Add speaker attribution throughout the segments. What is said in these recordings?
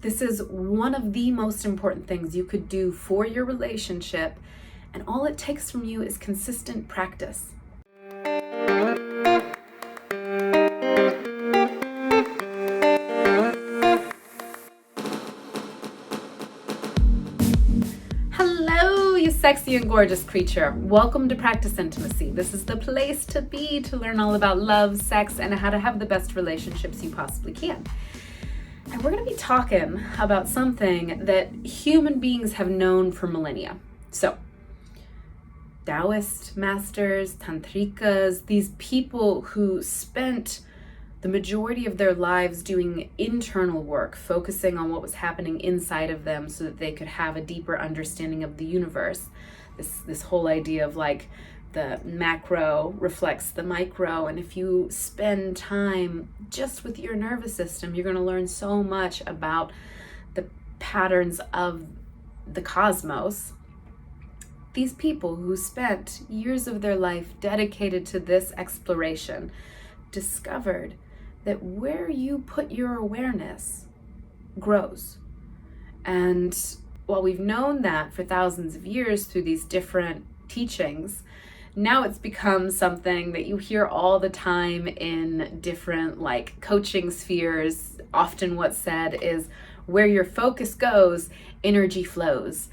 Speaker 1: This is one of the most important things you could do for your relationship, and all it takes from you is consistent practice. Hello, you sexy and gorgeous creature. Welcome to Practice Intimacy. This is the place to be to learn all about love, sex, and how to have the best relationships you possibly can. And we're going to be talking about something that human beings have known for millennia. So, Taoist masters, Tantricas, these people who spent the majority of their lives doing internal work, focusing on what was happening inside of them so that they could have a deeper understanding of the universe. This whole idea of like the macro reflects the micro, and if you spend time just with your nervous system, you're going to learn so much about the patterns of the cosmos. These people who spent years of their life dedicated to this exploration discovered that where you put your awareness grows. And while we've known that for thousands of years through these different teachings, now it's become something that you hear all the time in different like coaching spheres. Often what's said is, where your focus goes, energy flows.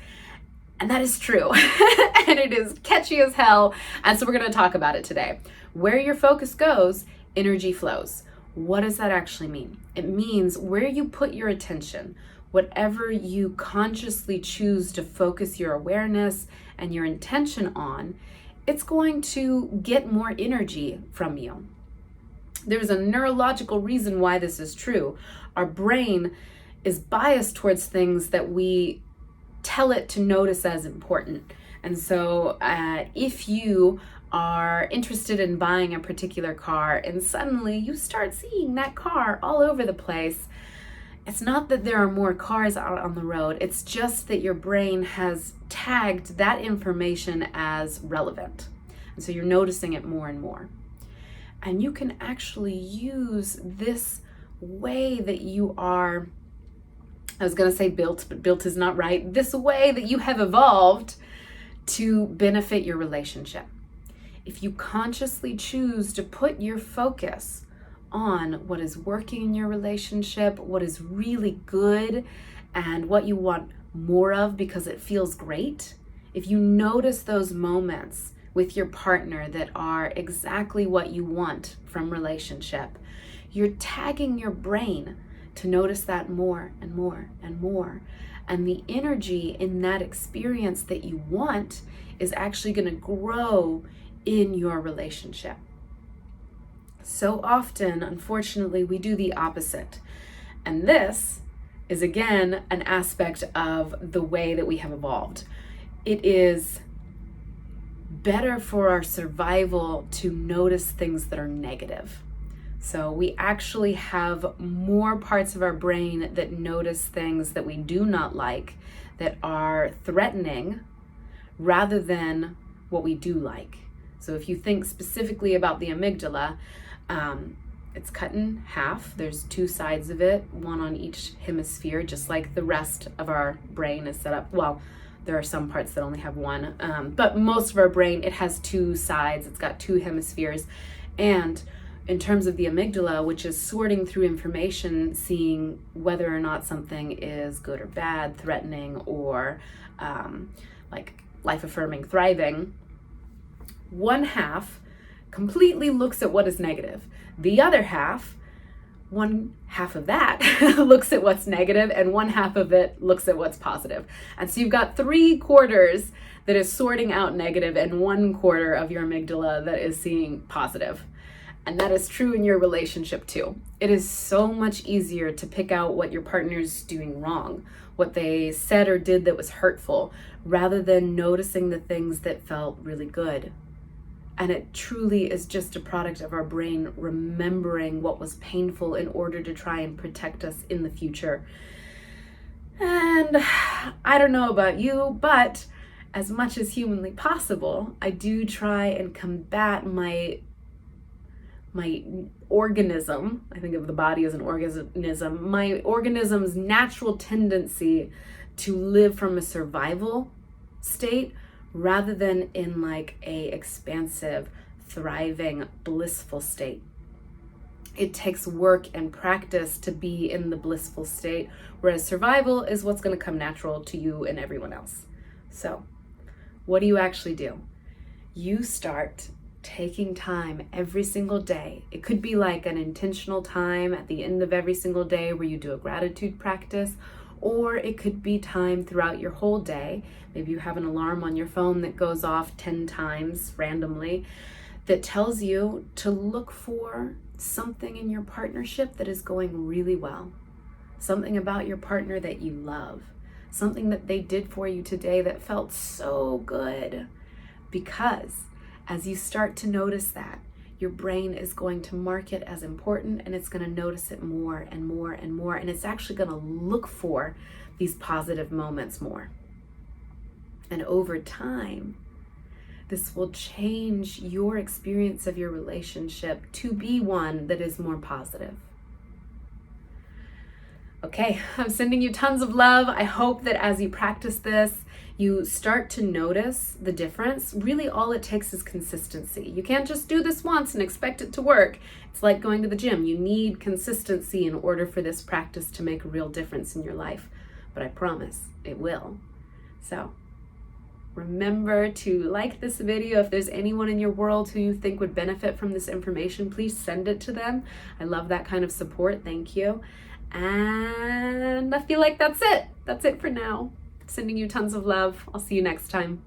Speaker 1: And that is true. And it is catchy as hell. And so we're going to talk about it today. Where your focus goes, energy flows. What does that actually mean? It means where you put your attention, whatever you consciously choose to focus your awareness and your intention on, it's going to get more energy from you. There's a neurological reason why this is true. Our brain is biased towards things that we tell it to notice as important. And so if you are interested in buying a particular car and suddenly you start seeing that car all over the place, it's not that there are more cars out on the road, it's just that your brain has tagged that information as relevant. And so you're noticing it more and more. And you can actually use this way that you are, I was going to say built, but built is not right, this way that you have evolved to benefit your relationship. If you consciously choose to put your focus on what is working in your relationship, what is really good, and what you want more of because it feels great, if you notice those moments with your partner that are exactly what you want from relationship, you're tagging your brain to notice that more and more and more. And the energy in that experience that you want is actually going to grow in your relationship. So often, unfortunately, we do the opposite. And this is, again, an aspect of the way that we have evolved. It is better for our survival to notice things that are negative. So we actually have more parts of our brain that notice things that we do not like, that are threatening, rather than what we do like. So if you think specifically about the amygdala, it's cut in half. There's two sides of it, one on each hemisphere, just like the rest of our brain is set up. Well, there are some parts that only have one, but most of our brain, it has two sides. It's got two hemispheres. And in terms of the amygdala, which is sorting through information, seeing whether or not something is good or bad, threatening, or like life-affirming, thriving, one half completely looks at what is negative. The other half, one half of that looks at what's negative, and one half of it looks at what's positive. And so you've got 3/4 that is sorting out negative and 1/4 of your amygdala that is seeing positive. And that is true in your relationship too. It is so much easier to pick out what your partner's doing wrong, what they said or did that was hurtful, rather than noticing the things that felt really good. And it truly is just a product of our brain remembering what was painful in order to try and protect us in the future. And I don't know about you, but as much as humanly possible, I do try and combat my my organism, I think of the body as an organism, my organism's natural tendency to live from a survival state rather than in like a expansive, thriving, blissful state. It takes work and practice to be in the blissful state, whereas survival is what's going to come natural to you and everyone else. So, what do you actually do? You start taking time every single day. It could be like an intentional time at the end of every single day where you do a gratitude practice, or it could be time throughout your whole day. Maybe you have an alarm on your phone that goes off 10 times randomly that tells you to look for something in your partnership that is going really well. Something about your partner that you love. Something that they did for you today that felt so good. Because as you start to notice that, your brain is going to mark it as important, and it's going to notice it more and more and more, and it's actually going to look for these positive moments more. And over time, this will change your experience of your relationship to be one that is more positive. Okay, I'm sending you tons of love. I hope that as you practice this, you start to notice the difference. Really, all it takes is consistency. You can't just do this once and expect it to work. It's like going to the gym. You need consistency in order for this practice to make a real difference in your life. But I promise it will. So remember to like this video. If there's anyone in your world who you think would benefit from this information, please send it to them. I love that kind of support. Thank you. And I feel like that's it. That's it for now. Sending you tons of love. I'll see you next time.